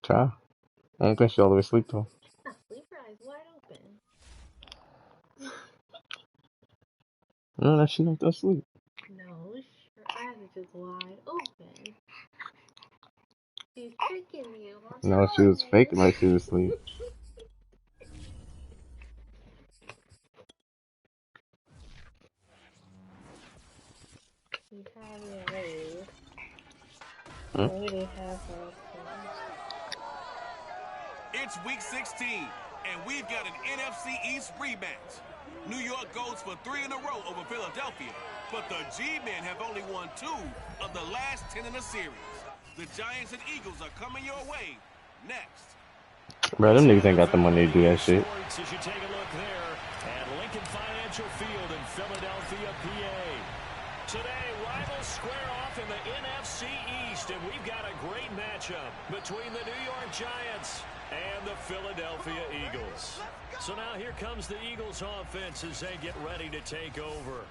Try. I don't think she all the way asleep though. Not sleep, her eyes wide open. No, that she not asleep. No, her eyes are just wide open. She's tricking you. I'm No, she was telling faking like she you. was asleep. You have your ways. Hmm? Maybe have her upstairs. It's week 16, and we've got an NFC East rematch. New York goes for 3 in a row over Philadelphia, but the G-Men have only won 2 of the last 10 in the series. The Giants and Eagles are coming your way next. Bro, them niggas ain't got the money to do that shit. Sports, as you take a look there at Lincoln Financial Field in Philadelphia, PA. Today, rivals square off in the NFC East, and we've got a great matchup between the New York Giants and the Philadelphia Eagles. So now here comes the Eagles offense as they get ready to take over.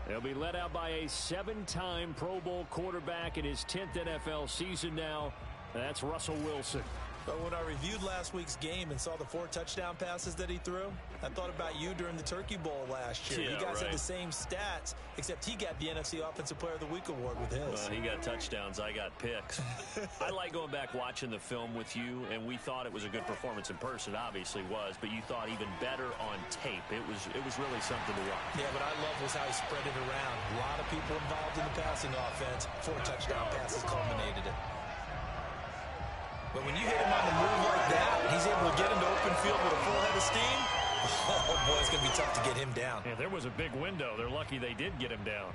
They'll be led out by a 7-time Pro Bowl quarterback in his 10th NFL season now. That's Russell Wilson. But when I reviewed last week's game and saw the 4 touchdown passes that he threw, I thought about you during the Turkey Bowl last year. Yeah, you guys right. had the same stats, except he got the NFC Offensive Player of the Week award with his. He got touchdowns. I got picks. I like going back watching the film with you, and we thought it was a good performance in person. It obviously was, but you thought even better on tape. It was really something to watch. Yeah, what I love was how he spread it around. A lot of people involved in the passing offense. 4 touchdown passes culminated it. But when you hit him on the move like that, he's able to get into open field with a full head of steam. Oh, boy, it's going to be tough to get him down. Yeah, there was a big window. They're lucky they did get him down.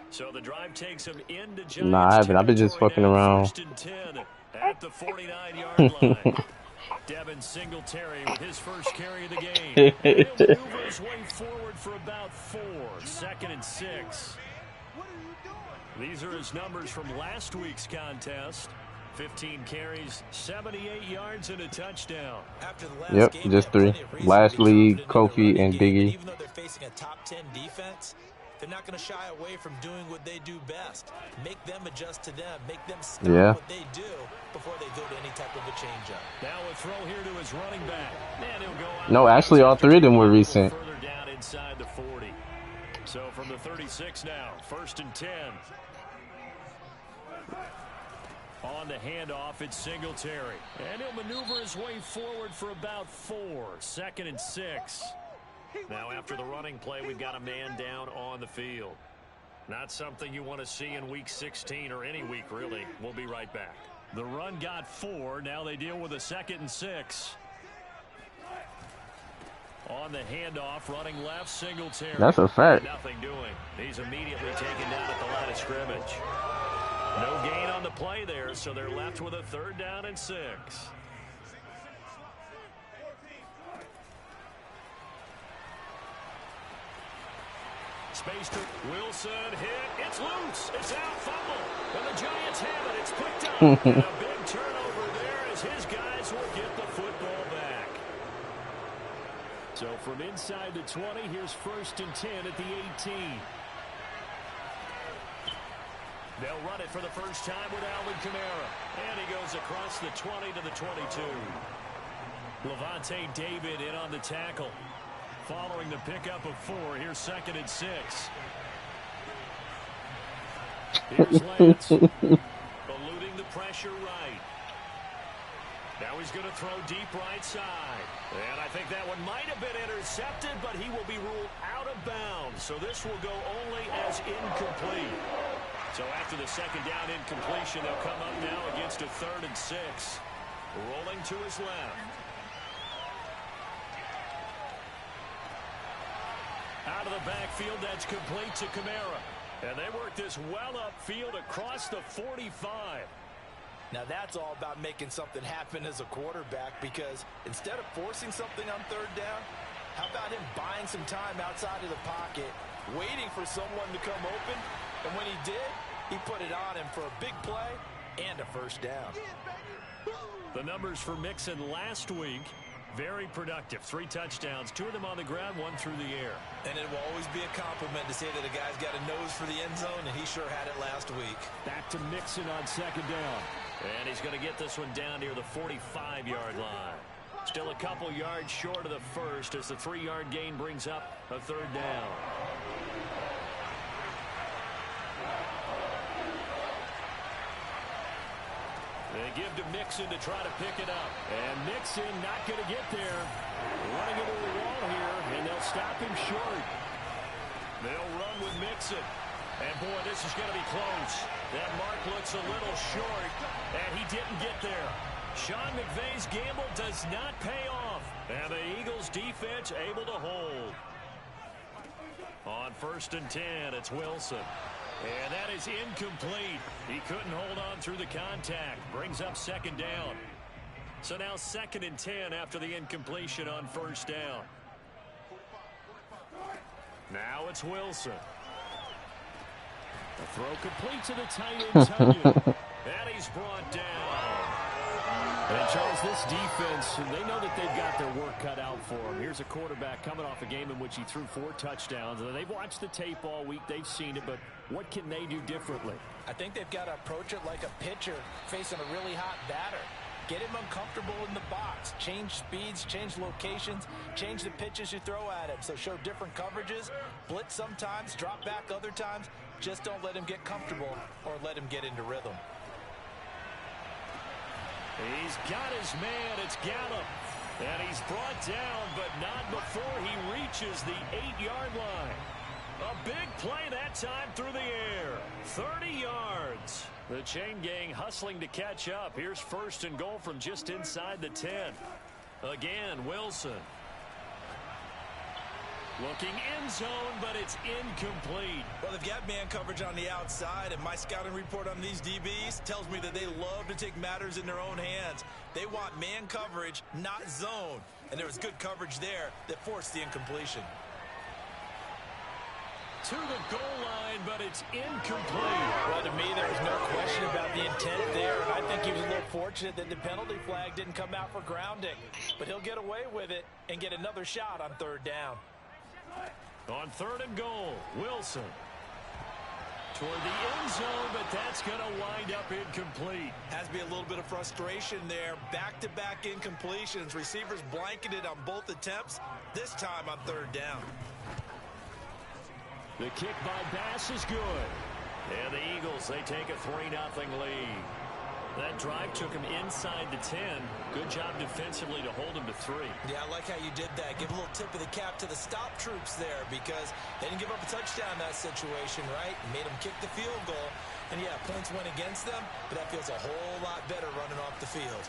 So the drive takes him into Giants Nah, I haven't. I've been just fucking around. First and 10 at the 49-yard line. Devin Singletary with his first carry of the game. And he'll maneuver his way forward for about 4. 2nd and 6. These are his numbers from last week's contest. 15 carries, 78 yards, and a touchdown. After the last Yep, game, just 3. Last league, Kofi and Biggie. Even though they're facing a top 10 defense, they're not going to shy away from doing what they do best. Make them adjust to them. Make them stop what they do before they go to any type of a change-up. Now a throw here to his running back. And he'll go out. No, actually, all 3 of them were recent. Further down inside the 40. So from the 36 now, 1st and 10. On the handoff, it's Singletary. And he'll maneuver his way forward for about 4. 2nd and 6. Now after the running play, we've got a man down on the field. Not something you want to see in week 16 or any week, really. We'll be right back. The run got 4. Now they deal with a 2nd and 6. On the handoff, running left, Singletary. That's a fact. Nothing doing. He's immediately taken down at the line of scrimmage. No gain on the play there, so they're left with a 3rd down and 6. Space to Wilson, hit, it's loose, it's out, fumble, and the Giants have it, it's picked up, and a big turnover there as his guys will get the football back. So from inside the 20, here's 1st and 10 at the 18. They'll run it for the first time with Alvin Kamara. And he goes across the 20 to the 22. Levante David in on the tackle. Following the pickup of 4, here's 2nd and 6. Here's Lance. Eluding the pressure right. Now he's going to throw deep right side. And I think that one might have been intercepted, but he will be ruled out of bounds. So this will go only as incomplete. So after the 2nd down incompletion, they'll come up now against a 3rd and 6. Rolling to his left. Out of the backfield, that's complete to Kamara. And they work this well upfield across the 45. Now that's all about making something happen as a quarterback, because instead of forcing something on 3rd down, how about him buying some time outside of the pocket, waiting for someone to come open, and when he did, he put it on him for a big play and a 1st down. The numbers for Mixon last week, very productive. 3 touchdowns, 2 of them on the ground, 1 through the air. And it will always be a compliment to say that a guy's got a nose for the end zone, and he sure had it last week. Back to Mixon on 2nd down. And he's going to get this one down near the 45-yard line. Still a couple yards short of the first as the 3-yard gain brings up a 3rd down. They give to Mixon to try to pick it up. And Mixon not going to get there. Running into the wall here, and they'll stop him short. They'll run with Mixon. And, boy, this is going to be close. That mark looks a little short, and he didn't get there. Sean McVay's gamble does not pay off. And the Eagles' defense able to hold. On 1st and 10, it's Wilson. And that is incomplete. He couldn't hold on through the contact. Brings up 2nd down. So now 2nd and 10 after the incompletion on 1st down. Now it's Wilson. The throw complete to the tight end, Tunyon. And he's brought down. And Charles, this defense, they know that they've got their work cut out for them. Here's a quarterback coming off a game in which he threw 4 touchdowns. And they've watched the tape all week. They've seen it, but what can they do differently? I think they've got to approach it like a pitcher facing a really hot batter. Get him uncomfortable in the box. Change speeds, change locations, change the pitches you throw at him. So show different coverages, blitz sometimes, drop back other times. Just don't let him get comfortable or let him get into rhythm. He's got his man. It's Gallup. And he's brought down, but not before he reaches the 8-yard line. A big play that time through the air. 30 yards. The chain gang hustling to catch up. Here's 1st and goal from just inside the 10. Again, Wilson. Looking end zone, but it's incomplete. Well, they've got man coverage on the outside, and my scouting report on these DBs tells me that they love to take matters in their own hands. They want man coverage, not zone. And there was good coverage there that forced the incompletion. To the goal line, but it's incomplete. Well, to me, there was no question about the intent there, and I think he was a little fortunate that the penalty flag didn't come out for grounding. But he'll get away with it and get another shot on 3rd down. On 3rd and goal, Wilson. Toward the end zone, but that's going to wind up incomplete. Has to be a little bit of frustration there. Back-to-back incompletions. Receivers blanketed on both attempts, this time on 3rd down. The kick by Bass is good. And the Eagles, they take a 3-0 lead. That drive took him inside the 10. Good job defensively to hold him to 3. Yeah, I like how you did that. Give a little tip of the cap to the stop troops there because they didn't give up a touchdown in that situation, right? Made them kick the field goal. And, yeah, points went against them, but that feels a whole lot better running off the field.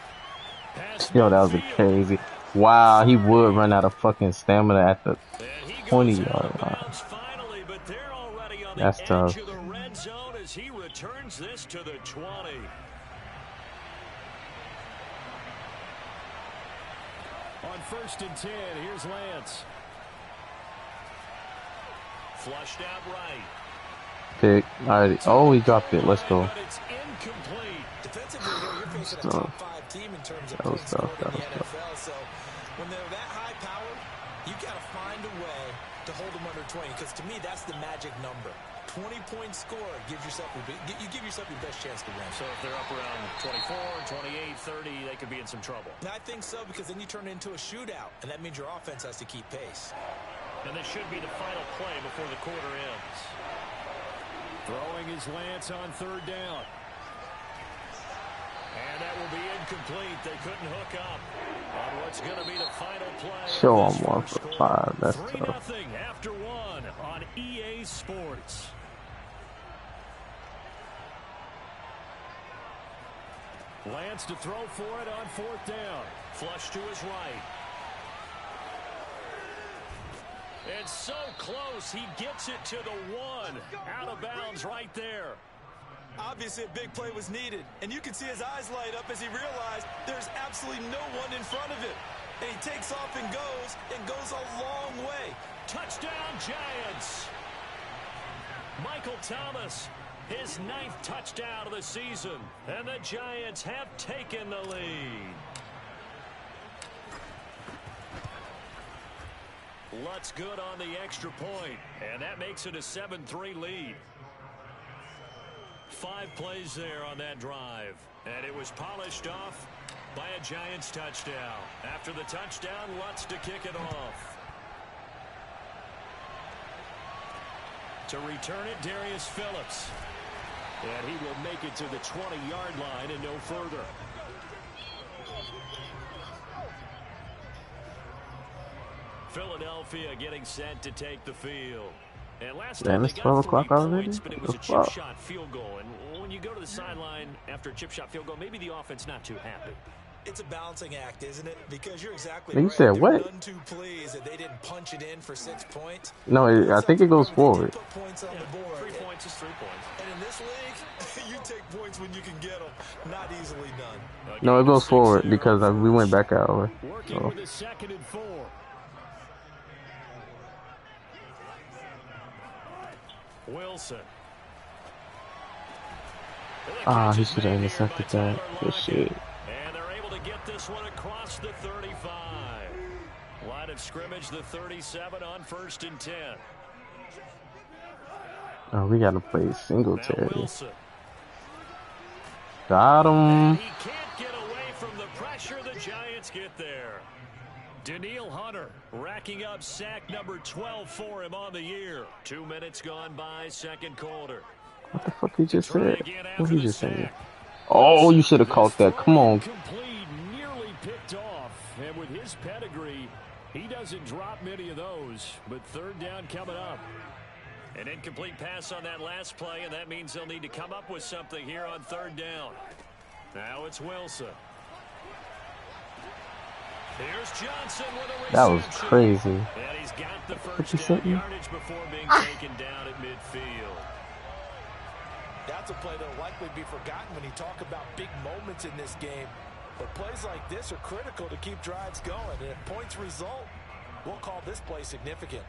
Yo, that was a crazy. Wow, he would run out of fucking stamina at the 20-yard line. That's tough. The red zone as he returns this to the 20. On 1st and 10, here's Lance. Flushed out right. Pick. Alright. Oh, he dropped it. Let's go. But it's incomplete. Defensively, you're facing a top 5 team in terms of points scored in the NFL. So when they're that high powered, you got to find a way to hold them under 20, because to me that's the magic number. 20-point score gives yourself you give yourself your best chance to win. So if they're up around 24, 28, 30, they could be in some trouble. And I think so, because then you turn it into a shootout, and that means your offense has to keep pace. And this should be the final play before the quarter ends. Throwing his Lance on 3rd down. And that will be incomplete. They couldn't hook up on what's going to be the final play. Show him 1 for 5. That's 3-0 after 1 on EA Sports. Lance to throw for it on 4th down. Flush to his right. It's so close. He gets it to the 1. Out of bounds right there. Obviously, a big play was needed, and you can see his eyes light up as he realized there's absolutely no one in front of him. And he takes off and goes a long way. Touchdown, Giants. Michael Thomas His 9th touchdown of the season. And the Giants have taken the lead. Lutz good on the extra point. And that makes it a 7-3 lead. 5 plays there on that drive. And it was polished off by a Giants touchdown. After the touchdown, Lutz to kick it off. To return it, Darius Phillips. And he will make it to the 20-yard line and no further. Philadelphia getting set to take the field. And last time it's they 12 got 3 o'clock already? points, but it was a chip shot field goal. And when you go to the sideline after a chip shot field goal, maybe the offense not too happy. It's a balancing act, isn't it? Because you're exactly You right. said what? None too pleased that they didn't punch it in for 6 points. No, I think it goes forward. Put points on the board. 3 points is 3 points. And in this league, you take points when you can get them. Not easily done. No, it goes forward because we went back out. Working with a 2nd and 4. Wilson. He should have intercepted that. Good shit. And they're able to get this one across the 35. Line of scrimmage, the 37 on 1st and 10. Oh, we gotta play Singletary. Got Got him. He can't get away from the pressure. The Giants get there. Daniil Hunter racking up sack number 12 for him on the year. 2 minutes gone by, 2nd quarter. What the fuck he just said? What he just saying? Oh, you should have caught that. Come on. Complete, nearly picked off. And with his pedigree, he doesn't drop many of those. But 3rd down coming up. An incomplete pass on that last play, and that means they'll need to come up with something here on 3rd down. Now it's Wilson. Here's Johnson with a reception. That was crazy. And he's got the 1st down yardage before being taken down at midfield. That's a play that'll likely be forgotten when you talk about big moments in this game. But plays like this are critical to keep drives going. And if points result, we'll call this play significant.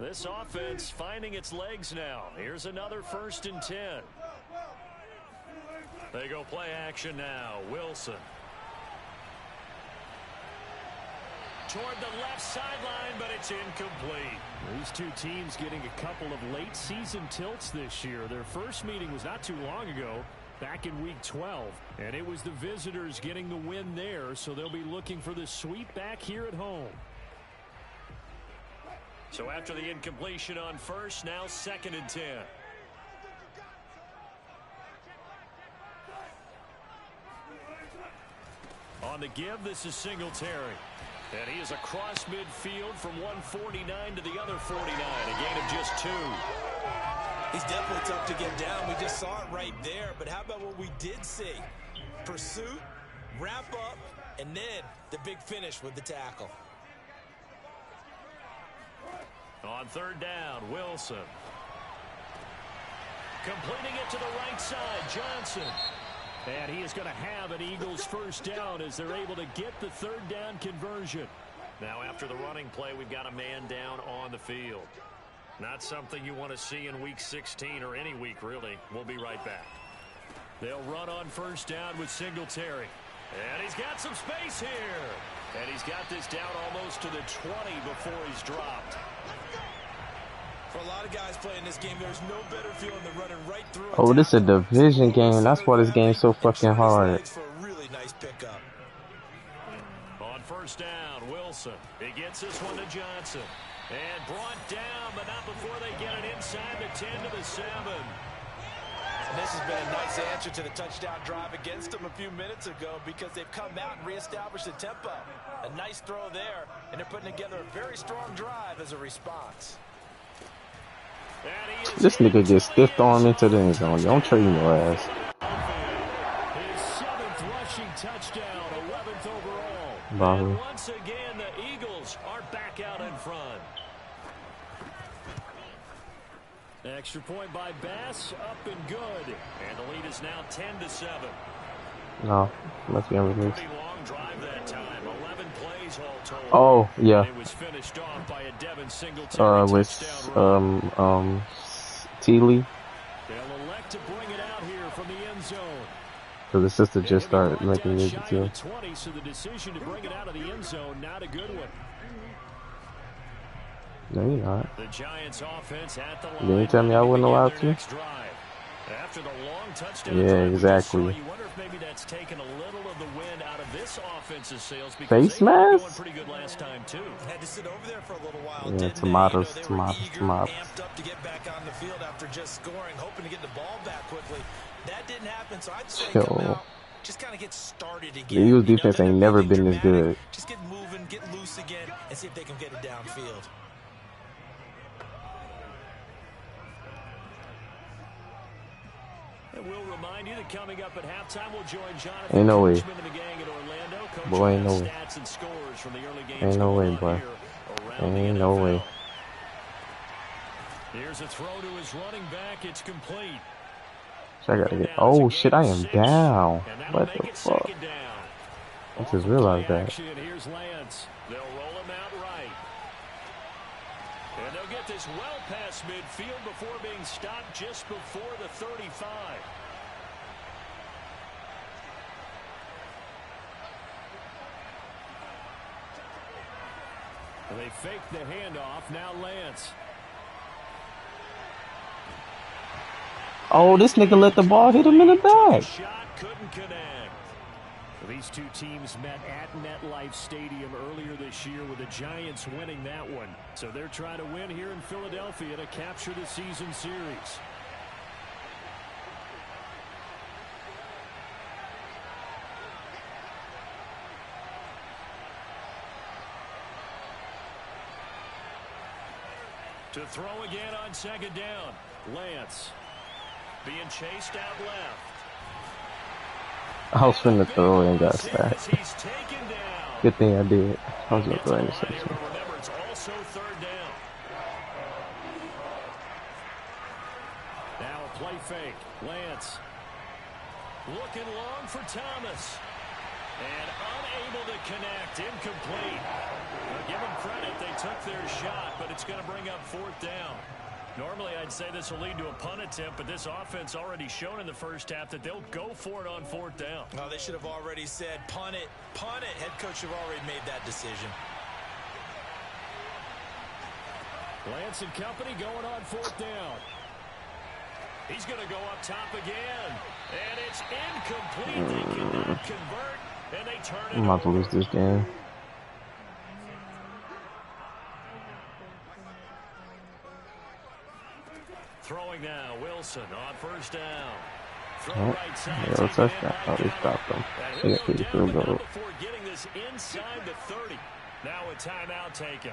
This offense finding its legs now. Here's another 1st and 10. They go play action now. Wilson. Toward the left sideline, but it's incomplete. These two teams getting a couple of late season tilts this year. Their first meeting was not too long ago, back in week 12. And it was the visitors getting the win there, so they'll be looking for the sweep back here at home. So after the incompletion on 1st, now 2nd and 10. On the give, this is Singletary. And he is across midfield from 149 to the other 49, a gain of just 2. He's definitely tough to get down. We just saw it right there. But how about what we did see? Pursuit, wrap up, and then the big finish with the tackle. On 3rd down, Wilson. Completing it to the right side, Johnson. And he is going to have an Eagles 1st down as they're able to get the 3rd down conversion. Now after the running play, we've got a man down on the field. Not something you want to see in week 16 or any week, really. We'll be right back. They'll run on 1st down with Singletary. And he's got some space here. And he's got this down almost to the 20 before he's dropped. For a lot of guys playing this game, there's no better feeling than running right through. Oh, this is a division game. That's why this game's so fucking hard. For a really nice pickup. On 1st down, Wilson. He gets this one to Johnson. And brought down, but not before they get it inside the 10 to the 7. And this has been a nice answer to the touchdown drive against them a few minutes ago because they've come out and reestablished the tempo. A nice throw there, and they're putting together a very strong drive as a response. This nigga just stiff arm into the end zone. Don't trade your ass. His 7th rushing touchdown, 11th overall. Bobby. And once again, the Eagles are back out in front. Extra point by Bass, up and good. And the lead is now 10 to 7. No, must be unreleased. Pretty long drive that time. 11 plays all told. Oh, yeah. And it was finished off by a Devin Singletary With touchdown run. Teely. They'll elect to bring it out here from the end zone. So the sister just He'll be started brought making down music shy too. of the 20, so the decision to bring it out of the end zone, not a good one. No, you're not. The Giants offense at the line. Didn't you tell me I wasn't allowed to? After the long touchdown Yeah, drive exactly. you wonder if maybe that's taken a little of the wind out of this offense's sails because Face they were going mask? pretty good last time too. Had to sit over there for a little while, Yeah, didn't tomatoes, they? You know, they tomatoes, were eager, tomatoes. amped up to get back on the field after just scoring, hoping to get the ball back quickly. That didn't happen, so I'd say come out, just kind of get started again. The Eagles defense ain't never been this good. Just get moving, get loose again, and see if they can get it downfield. And we'll remind you that coming up at halftime, we'll join Jonathan Ain't no way. Coachman and the gang in Orlando. Coach Boy, ain't no way. stats and scores from the early games Ain't no going way, on boy. here around the Ain't no NFL. way. Here's a throw to his running back. It's complete. I gotta get. Oh shit! I am down. And that'll What make the it fuck? second down. I just realized Play that. action. Here's Lance. They'll roll him out right. And they'll get this well past midfield before being stopped just before the 35. They fake the handoff. Now Lance. Oh, this nigga let the ball hit him in the back. Shot couldn't connect. These two teams met at MetLife Stadium earlier this year with the Giants winning that one. So they're trying to win here in Philadelphia to capture the season series. To throw again on second down. Lance being chased out left. I was finna throw it and got sacked. He's taken down. Good thing I did. I was gonna throw an interception. Remember, it's also third down. Now a play fake. Lance looking long for Thomas. And unable to connect. Incomplete. Now give them credit. They took their shot, but it's going to bring up fourth down. Normally, I'd say this will lead to a punt attempt, but this offense already shown in the first half that they'll go for it on fourth down. Oh, they should have already said, punt it, punt it. Head coach have already made that decision. Lance and company going on fourth down. He's going to go up top again. And it's incomplete. They cannot convert, and they turn it I'm about to over. lose this game. Throwing now, Wilson on first down. Throw Oh, right side, yeah, taken touchdown. in Oh, by they stopped them. And They he'll got go 50 down field the middle goal. before getting this inside the 30. Now a timeout taken.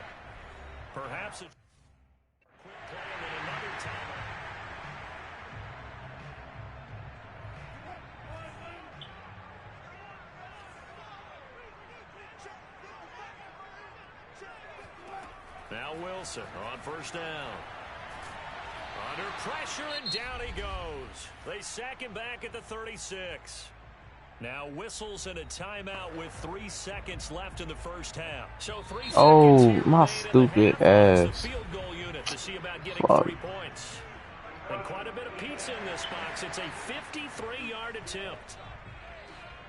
Perhaps a quick play and then another timeout. Now Wilson on first down. Under pressure, and down he goes. They sack him back at the 36. Now whistles and a timeout with 3 seconds left in the first half. So 3 seconds Oh, here my remaining in the stupid half. It's ass. the field goal unit to see about getting Fuck. 3 points. And quite a bit of pizza in this box. It's a 53-yard attempt.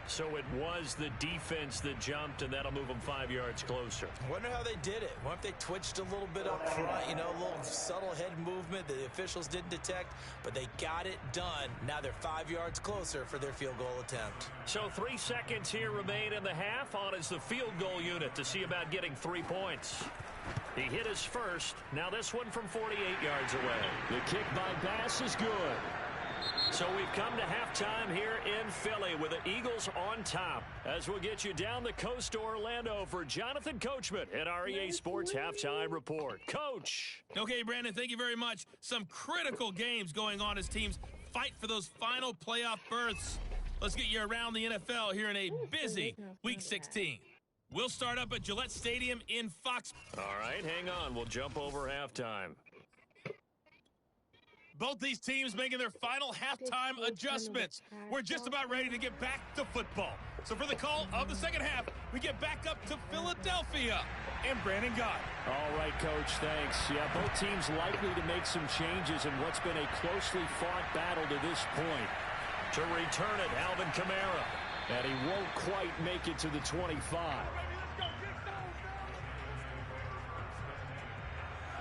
So it was the defense that jumped, and that'll move them 5 yards closer. Wonder how they did it. What if they twitched a little bit up front, you know, a little subtle head movement that the officials didn't detect, but they got it done. Now they're 5 yards closer for their field goal attempt. So 3 seconds here remain in the half. On is the field goal unit to see about getting 3 points. He hit his first. Now this one from 48 yards away. The kick by Bass is good. So we've come to halftime here in Philly with the Eagles on top. As we'll get you down the coast to Orlando for Jonathan Coachman at our EA Sports Halftime Report. Coach. Okay, Brandon, thank you very much. Some critical games going on as teams fight for those final playoff berths. Let's get you around the NFL here in a busy Week 16. We'll start up at Gillette Stadium in Fox. All right, hang on. We'll jump over halftime. Both these teams making their final halftime adjustments. We're just about ready to get back to football. So for the call of the second half, we get back up to Philadelphia and Brandon Gott. All right, Coach, thanks. Yeah, both teams likely to make some changes in what's been a closely fought battle to this point. To return it, Alvin Kamara. And he won't quite make it to the 25.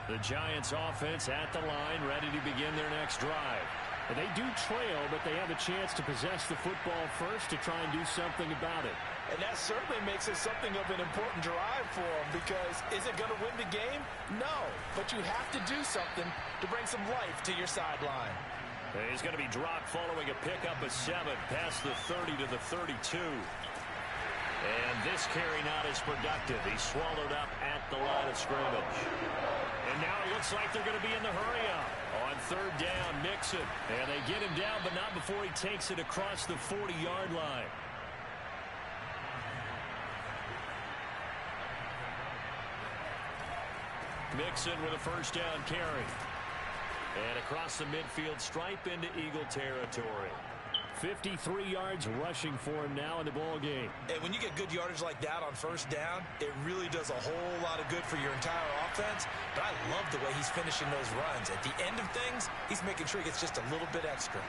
The Giants offense at the line, ready to begin their next drive. And they do trail, but they have a chance to possess the football first to try and do something about it. And that certainly makes it something of an important drive for them, because is it going to win the game? No, but you have to do something to bring some life to your sideline. He's going to be dropped following a pickup of 7 past the 30 to the 32. And this carry not as productive. He's swallowed up at the line of scrimmage. And now it looks like they're going to be in the hurry-up. On third down, Mixon. And they get him down, but not before he takes it across the 40-yard line. Mixon with a first down carry. And across the midfield stripe into Eagle territory. 53 yards rushing for him now in the ball game. And when you get good yardage like that on first down, it really does a whole lot of good for your entire offense. But I love the way he's finishing those runs. At the end of things, he's making sure he gets just a little bit extra.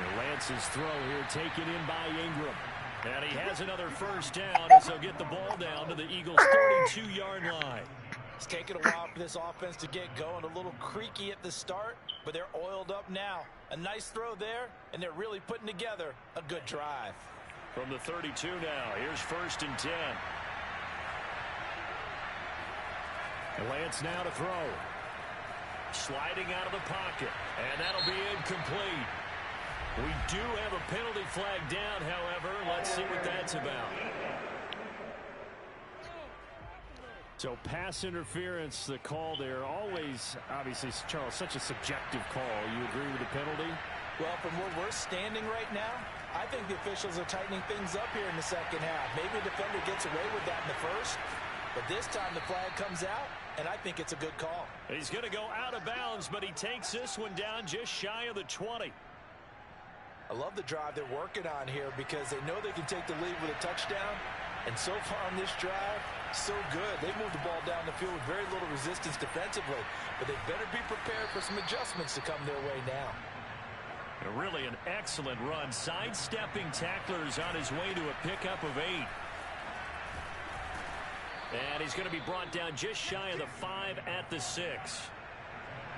And Lance's throw here taken in by Ingram. And he has another first down as they'll get the ball down to the Eagles' 32-yard line. It's taken a while for this offense to get going. A little creaky at the start, but they're oiled up now. A nice throw there, and they're really putting together a good drive. From the 32 now, here's 1st and 10. And Lance now to throw. Sliding out of the pocket, and that'll be incomplete. We do have a penalty flag down, however. Let's see what that's about. So pass interference, the call there. Always, obviously, Charles, such a subjective call. You agree with the penalty? Well, from where we're standing right now, I think the officials are tightening things up here in the second half. Maybe a defender gets away with that in the first, but this time the flag comes out, and I think it's a good call. He's going to go out of bounds, but he takes this one down just shy of the 20. I love the drive they're working on here because they know they can take the lead with a touchdown. And so far on this drive, so good. They moved the ball down the field with very little resistance defensively. But they better be prepared for some adjustments to come their way now. Really an excellent run. Sidestepping tacklers on his way to a pickup of 8. And he's going to be brought down just shy of the 5 at the 6.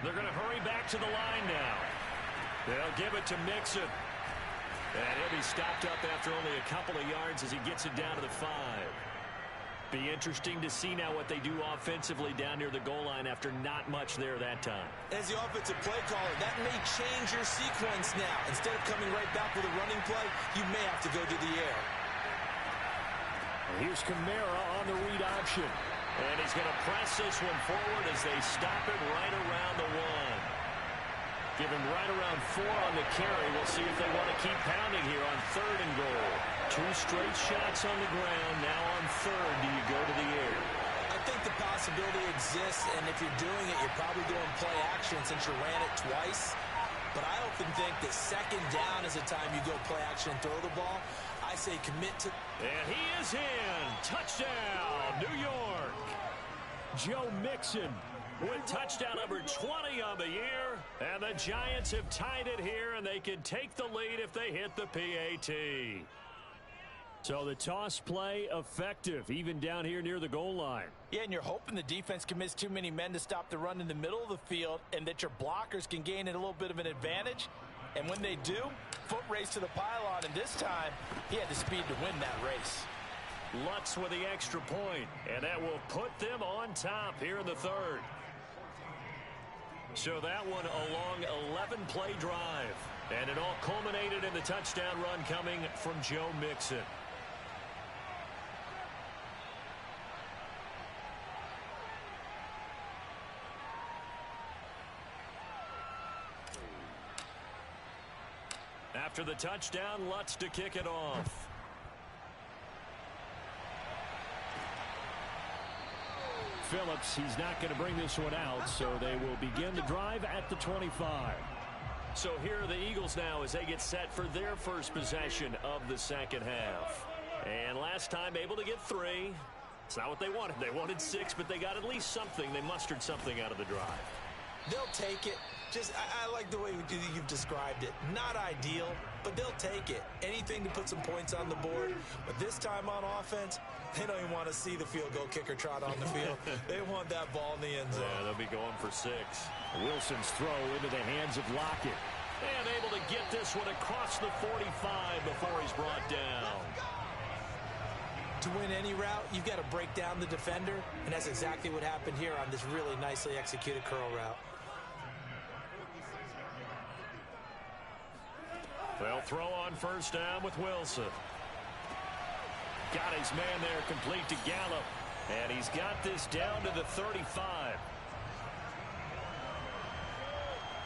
They're going to hurry back to the line now. They'll give it to Mixon. And he'll be stopped up after only a couple of yards as he gets it down to the 5. Be interesting to see now what they do offensively down near the goal line after not much there that time. As the offensive play caller, that may change your sequence now. Instead of coming right back with a running play, you may have to go to the air. And here's Kamara on the read option. And he's going to press this one forward as they stop it right around the 1. Give him right around 4 on the carry. We'll see if they want to keep pounding here on 3rd and goal. 2 straight shots on the ground. Now on 3rd, do you go to the air? I think the possibility exists, and if you're doing it, you're probably doing play action since you ran it twice. But I often think that 2nd down is the time you go play action and throw the ball. I say commit to... And he is in. Touchdown, New York. Joe Mixon with touchdown number 20 on the year. And the Giants have tied it here, and they can take the lead if they hit the PAT. So the toss play effective, even down here near the goal line. Yeah, and you're hoping the defense commits too many men to stop the run in the middle of the field and that your blockers can gain a little bit of an advantage. And when they do, foot race to the pylon, and this time he had the speed to win that race. Lutz with the extra point, and that will put them on top here in the 3rd. So that one a long 11-play drive. And it all culminated in the touchdown run coming from Joe Mixon. After the touchdown, Lutz to kick it off. Phillips. He's not going to bring this one out, so they will begin the drive at the 25. So here are the Eagles now as they get set for their first possession of the second half. And last time able to get 3. It's not what they wanted. They wanted 6, but they got at least something. They mustered something out of the drive. They'll take it. I like the way you've described it. Not ideal, but they'll take it. Anything to put some points on the board. But this time on offense, they don't even want to see the field goal kicker trot on the field. They want that ball in the end zone. Yeah, they'll be going for 6. Wilson's throw into the hands of Lockett. And able to get this one across the 45 before he's brought down. To win any route, you've got to break down the defender, and that's exactly what happened here on this really nicely executed curl route. They'll throw on first down with Wilson. Got his man there complete to Gallup. And he's got this down to the 35.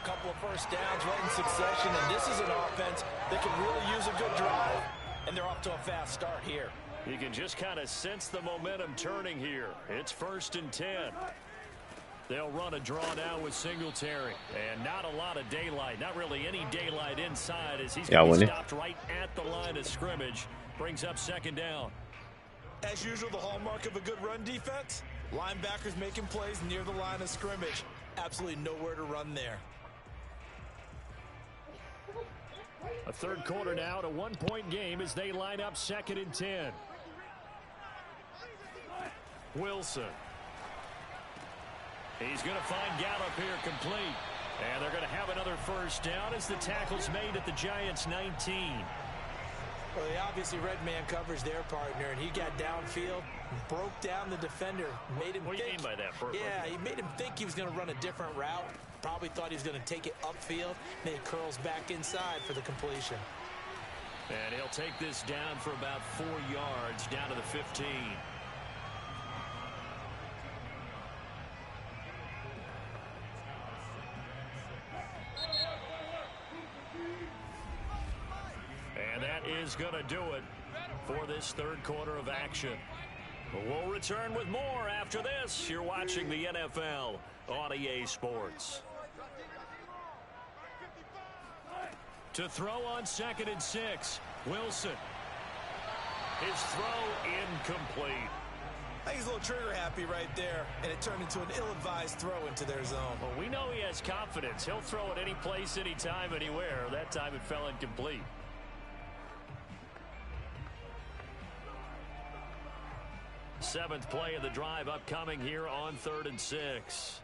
Couple of first downs right in succession, and this is an offense that can really use a good drive. And they're off to a fast start here. You can just kind of sense the momentum turning here. It's 1st and 10. They'll run a draw now with Singletary. And not a lot of daylight. Not really any daylight inside as he's going to be stopped right at the line of scrimmage. Brings up 2nd down. As usual, the hallmark of a good run defense, linebackers making plays near the line of scrimmage. Absolutely nowhere to run there. A third quarter now, a 1-point game as they line up 2nd and 10. Wilson. He's going to find Gallup here complete. And they're going to have another first down as the tackle's made at the Giants' 19. Well, they obviously read man coverage their partner, and he got downfield, broke down the defender, made him What do you mean by that, Bert? Yeah, he made him think he was going to run a different route. Probably thought he was going to take it upfield. Then he curls back inside for the completion. And he'll take this down for about 4 yards, down to the 15. And that is going to do it for this third quarter of action. We'll return with more after this. You're watching the NFL on EA Sports. To throw on 2nd and 6, Wilson. His throw incomplete. I think he's a little trigger happy right there, and it turned into an ill-advised throw into their zone. Well, we know he has confidence. He'll throw it any place, anytime, anywhere. That time it fell incomplete. Seventh play of the drive upcoming here on 3rd and 6.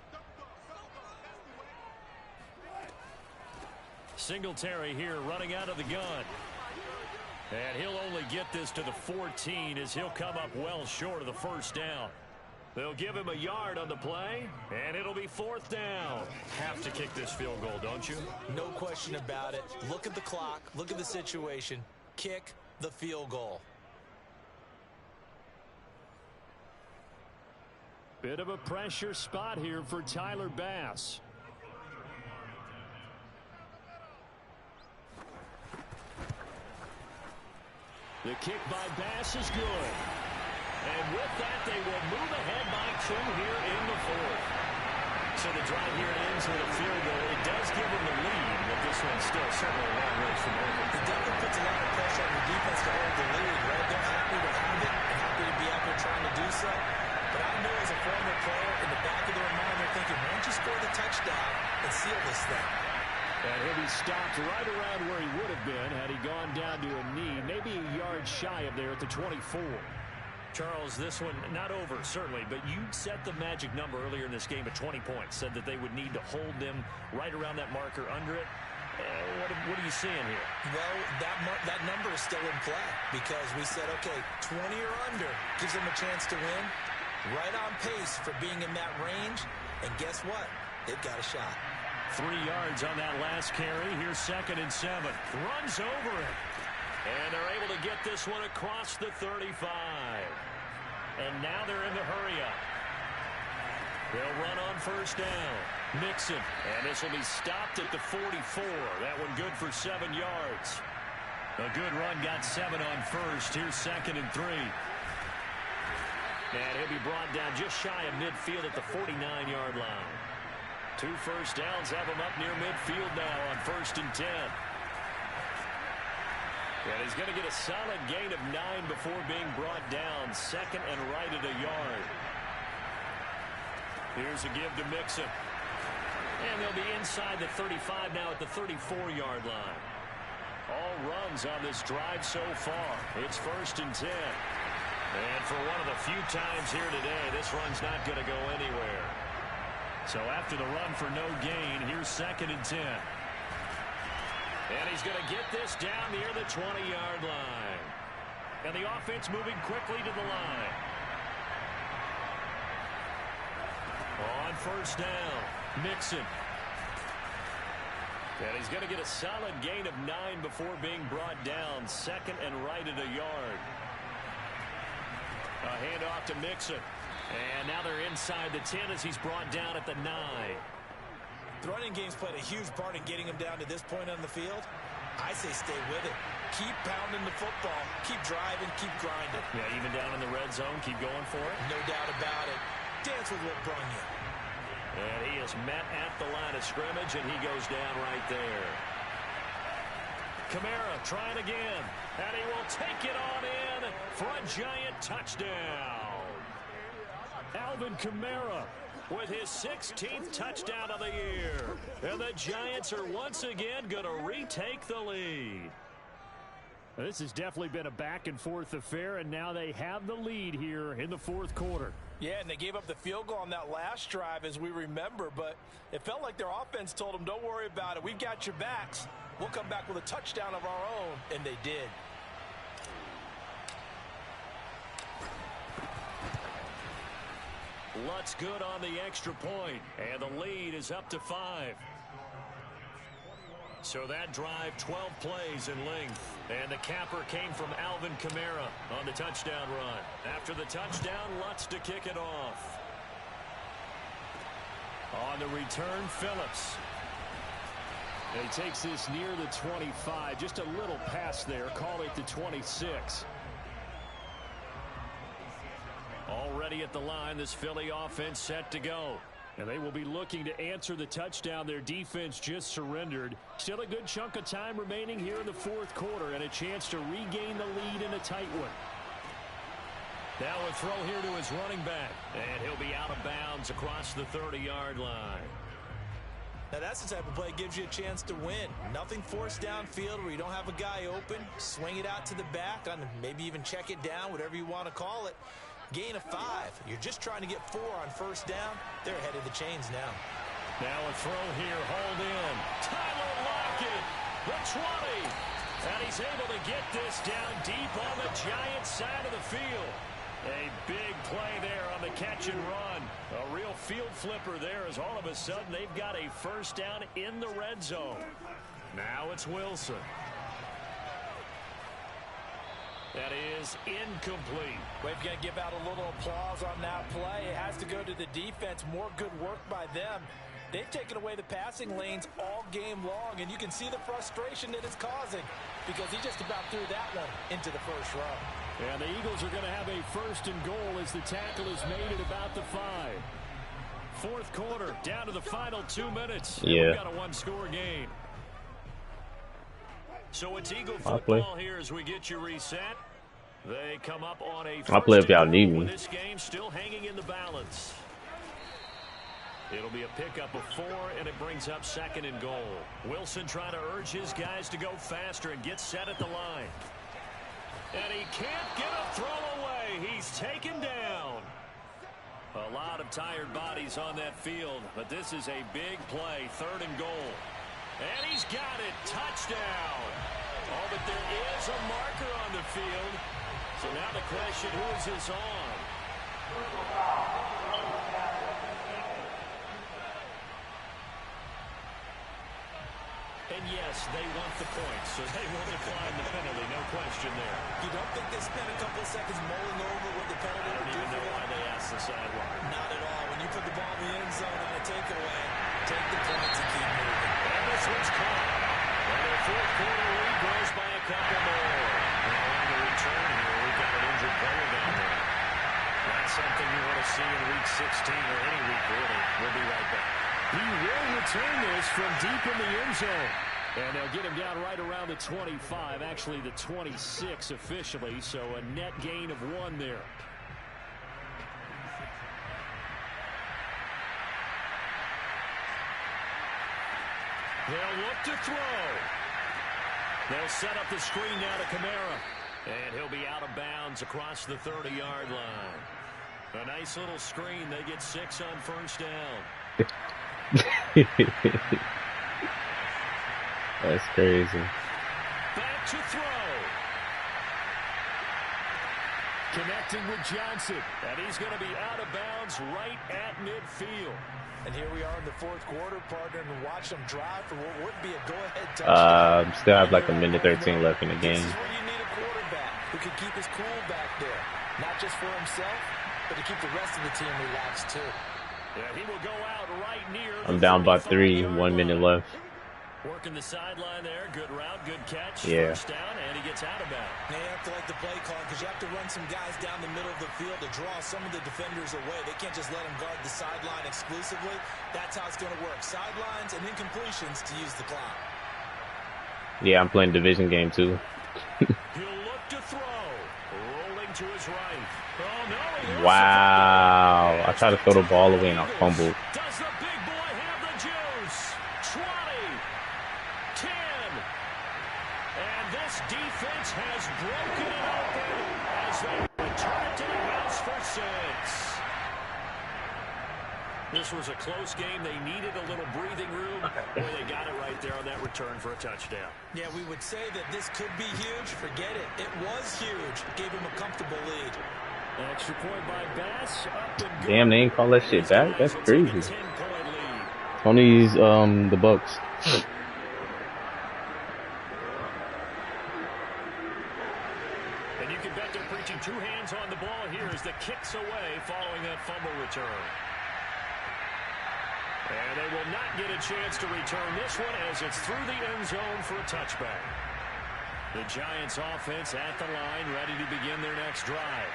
Singletary here running out of the gun. And he'll only get this to the 14 as he'll come up well short of the first down. They'll give him a yard on the play, and it'll be 4th down. Have to kick this field goal, don't you? No question about it. Look at the clock. Look at the situation. Kick the field goal. Bit of a pressure spot here for Tyler Bass. The kick by Bass is good. And with that, they will move ahead by 2 here in the 4th. So the drive here ends with a field goal. It does give them the lead, but this one's still certainly a long ways from over. It definitely puts a lot of pressure on the defense to hold the lead, right? They're happy to have it and happy to be out there trying to do so. But I know as a former player, in the back of their mind, they're thinking, why don't you score the touchdown and seal this thing? And he'll be stopped right around where he would have been had he gone down to a knee, maybe a yard shy of there at the 24. Charles, this one not over, certainly, but you set the magic number earlier in this game at 20 points, said that they would need to hold them right around that marker under it. What are you seeing here? Well, that number is still in play because we said, okay, 20 or under gives them a chance to win. Right on pace for being in that range. And guess what? They've got a shot. 3 yards on that last carry. Here's 2nd and 7. Runs over it. And they're able to get this one across the 35. And now they're in the hurry-up. They'll run on first down. Mixon. And this will be stopped at the 44. That one good for 7 yards. A good run got 7 on first. Here's 2nd and 3. And he'll be brought down just shy of midfield at the 49-yard line. 2 first downs have him up near midfield now on 1st and 10. And he's going to get a solid gain of 9 before being brought down. 2nd and right at a yard. Here's a give to Mixon. And they'll be inside the 35 now at the 34-yard line. All runs on this drive so far. It's 1st and 10. And for one of the few times here today, this run's not going to go anywhere. So after the run for no gain, here's 2nd and 10. And he's going to get this down near the 20-yard line. And the offense moving quickly to the line. On 1st down, Mixon. And he's going to get a solid gain of 9 before being brought down. 2nd and right at a yard. A handoff to Mixon. And now they're inside the 10 as he's brought down at the 9. The running game's played a huge part in getting him down to this point on the field. I say stay with it. Keep pounding the football. Keep driving. Keep grinding. Yeah, even down in the red zone, keep going for it. No doubt about it. Dance with what brung you. And he is met at the line of scrimmage, and he goes down right there. Kamara trying again. And he will take it on in for a giant touchdown. Alvin Kamara with his 16th touchdown of the year. And the Giants are once again going to retake the lead. This has definitely been a back-and-forth affair, and now they have the lead here in the 4th quarter. Yeah, and they gave up the field goal on that last drive, as we remember, but it felt like their offense told them, don't worry about it. We've got your backs. We'll come back with a touchdown of our own, and they did. Lutt's good on the extra point, and the lead is up to 5. So that drive, 12 plays in length. And the capper came from Alvin Kamara on the touchdown run. After the touchdown, Lutz to kick it off. On the return, Phillips. He takes this near the 25. Just a little pass there. Call it the 26. Already at the line, this Philly offense set to go. And they will be looking to answer the touchdown their defense just surrendered. Still a good chunk of time remaining here in the 4th quarter and a chance to regain the lead in a tight one. Now a throw here to his running back. And he'll be out of bounds across the 30-yard line. Now that's the type of play that gives you a chance to win. Nothing forced downfield where you don't have a guy open. Swing it out to the back, and maybe even check it down, whatever you want to call it. Gain of 5. You're just trying to get 4 on 1st down. They're ahead of the chains now. Now a throw here, hauled in. Tyler Lockett, the 20. And he's able to get this down deep on the Giants side of the field. A big play there on the catch and run. A real field flipper there as all of a sudden they've got a 1st down in the red zone. Now it's Wilson. That is incomplete. We've got to give out a little applause on that play. It has to go to the defense. More good work by them. They've taken away the passing lanes all game long, and you can see the frustration that it's causing because he just about threw that one into the 1st row. And the Eagles are going to have a 1st and goal as the tackle is made at about the 5. 4th quarter, down to the final 2 minutes. Yeah. We've got a 1-score game. So it's Eagle football here as we get you reset. They come up on a I'll play if y'all need me. This game still hanging in the balance. It'll be a pickup of 4, and it brings up 2nd and goal. Wilson trying to urge his guys to go faster and get set at the line. And he can't get a throw away. He's taken down. A lot of tired bodies on that field, but this is a big play, 3rd and goal. And he's got it. Touchdown. Oh, but there is a marker on the field. So now the question, who is this on? And yes, they want the points, so they will decline the penalty, no question there. You don't think they spent a couple of seconds mulling over what the penalty would do? I don't even know why they asked the sideline. Not at all. When you put the ball in the end zone on a takeaway, take the points and keep moving. And this one's caught. And their 4th quarter lead grows by a couple more. And on the return here, we've got an injured player down there. Right side He will return this from deep in the end zone. And they'll get him down right around the 25, actually the 26 officially, so a net gain of 1 there. They'll look to throw. They'll set up the screen now to Kamara. And he'll be out of bounds across the 30-yard line. A nice little screen. They get 6 on first down. That's crazy. Back to throw. Connecting with Johnson. And he's going to be out of bounds right at midfield. And here we are in the fourth quarter, partner, and watch them drive for what would be a go-ahead touchdown. Still have like a minute 13 left in the game. This is where you need a quarterback who can keep his cool back there. Not just for himself, but to keep the rest of the team relaxed too. Yeah, he will go out right near. I'm down by 3, 1 minute left. Working the sideline there. Good route, good catch. Yeah. First down, and he gets out of bounds. Now you have to like the play call because you have to run some guys down the middle of the field to draw some of the defenders away. They can't just let them guard the sideline exclusively. That's how it's going to work. Sidelines and incompletions to use the clock. Yeah, I'm playing division game too. He'll look to throw. Rolling to his right. Oh, no. Wow. I tried to throw the ball away and I fumbled. Does the big boy have the juice? 20. 10. And this defense has broken it open as they return it to the house for 6. This was a close game. They needed a little breathing room. Boy, they got it right there on that return for a touchdown. Yeah, we would say that this could be huge. Forget it. It was huge. Gave him a comfortable lead. Extra point by Bass. Up and good. Damn, they ain't call that shit back. That's crazy. 10-point lead. Tony's the Bucks. And you can bet they're preaching 2 hands on the ball here as the kicks away following that fumble return. And they will not get a chance to return this one as it's through the end zone for a touchback. The Giants offense at the line, ready to begin their next drive.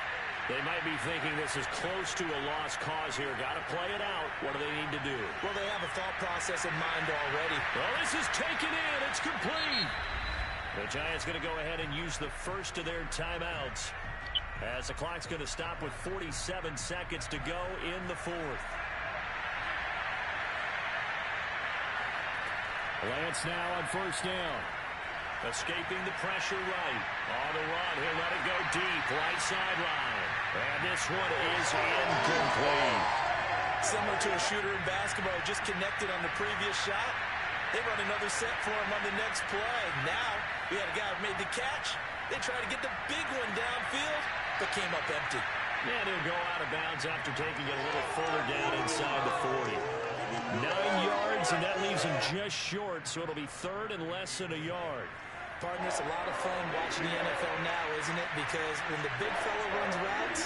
They might be thinking this is close to a lost cause here. Got to play it out. What do they need to do? Well, they have a thought process in mind already. Well, this is taken in. It's complete. The Giants going to go ahead and use the first of their timeouts as the clock's going to stop with 47 seconds to go in the 4th. Lance now on first down. Escaping the pressure right. On the run, he'll let it go deep. Right sideline. And this one is incomplete. Similar to a shooter in basketball, just connected on the previous shot. They run another set for him on the next play. Now, we had a guy who made the catch. They tried to get the big one downfield, but came up empty. And he'll go out of bounds after taking it a little further down inside the 40. 9 yards, and that leaves him just short, so it'll be 3rd and less than a yard. Partner, it's a lot of fun watching the NFL now, isn't it? Because when the big fella runs routes,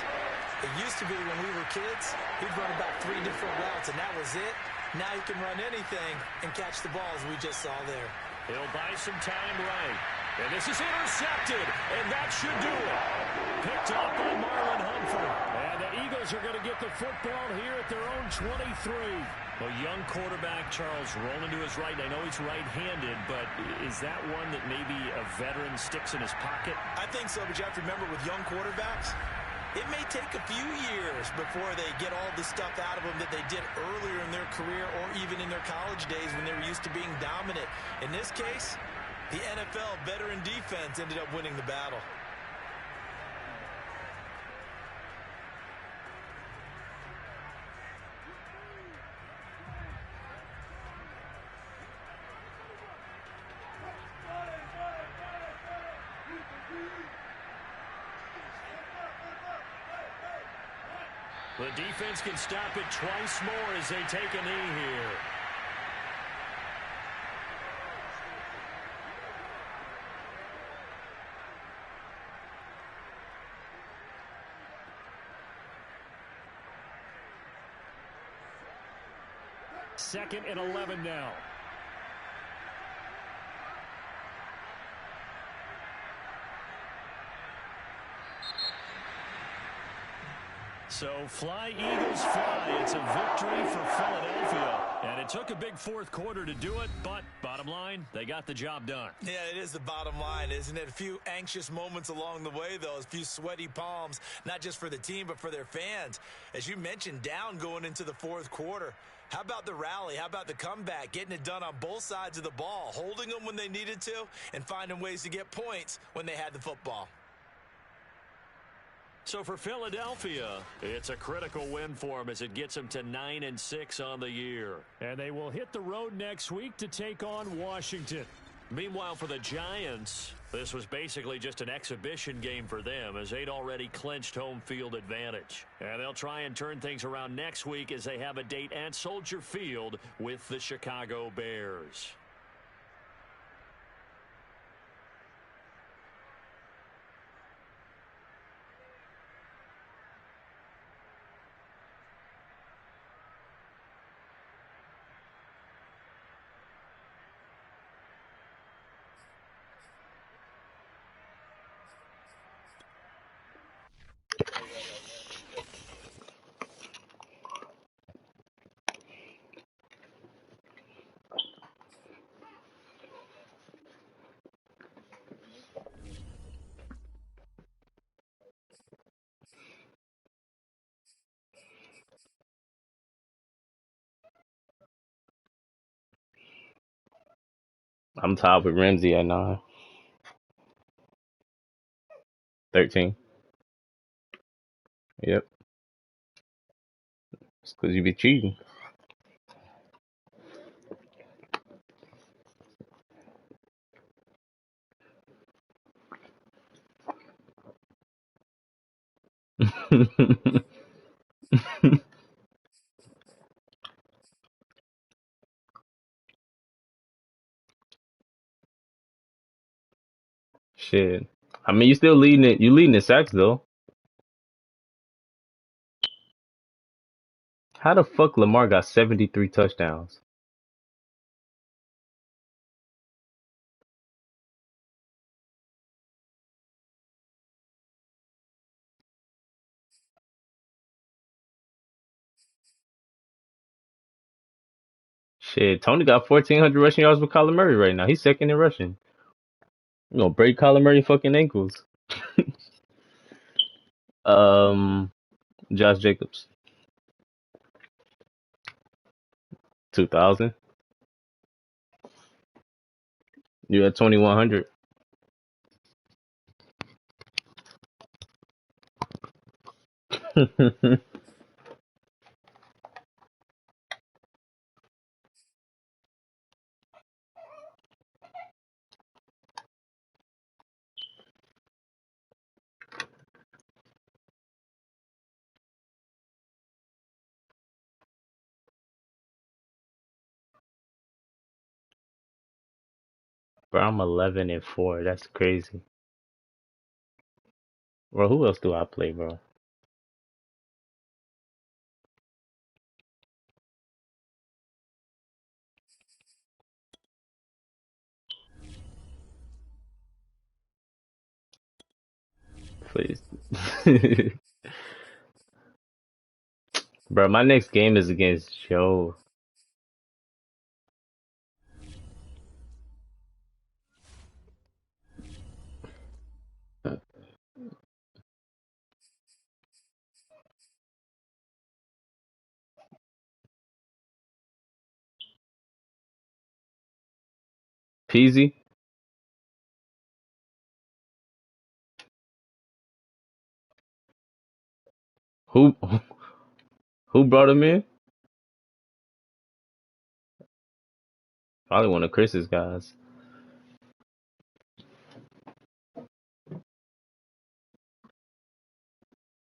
it used to be when we were kids, he'd run about 3 different routes, and that was it. Now he can run anything and catch the ball, as we just saw there. He'll buy some time right. And this is intercepted, and that should do it. Picked off by Marlon Humphrey. And the Eagles are going to get the football here at their own 23. A young quarterback, Charles, rolling to his right. I know he's right-handed, but is that one that maybe a veteran sticks in his pocket? I think so, but you have to remember with young quarterbacks, it may take a few years before they get all the stuff out of them that they did earlier in their career or even in their college days when they were used to being dominant. In this case, the NFL veteran defense ended up winning the battle. The defense can stop it twice more as they take a knee here. Second and 11 now. So fly, Eagles, fly. It's a victory for Philadelphia. And it took a big fourth quarter to do it, but bottom line, they got the job done. Yeah, it is the bottom line, isn't it? A few anxious moments along the way, though. A few sweaty palms, not just for the team, but for their fans. As you mentioned, down going into the fourth quarter. How about the rally? How about the comeback? Getting it done on both sides of the ball, holding them when they needed to, and finding ways to get points when they had the football. So for Philadelphia, it's a critical win for them as it gets them to 9-6 on the year. And they will hit the road next week to take on Washington. Meanwhile, for the Giants, this was basically just an exhibition game for them as they'd already clinched home field advantage. And they'll try and turn things around next week as they have a date at Soldier Field with the Chicago Bears. I'm tied with Ramsey at 9. 13. Yep. It's because you be cheating. Shit. I mean, you still leading it. You leading the sacks though. How the fuck Lamar got 73 touchdowns? Shit, Tony got 1,400 rushing yards with Kyler Murray right now. He's second in rushing. You gonna break Kyler Murray fucking ankles. Um, Josh Jacobs, 2,000. You at 2,100. Bro, I'm 11-4. That's crazy. Bro, who else do I play, bro? Please. Bro, my next game is against Joe. Peasy? Who who brought him in? Probably one of Chris's guys.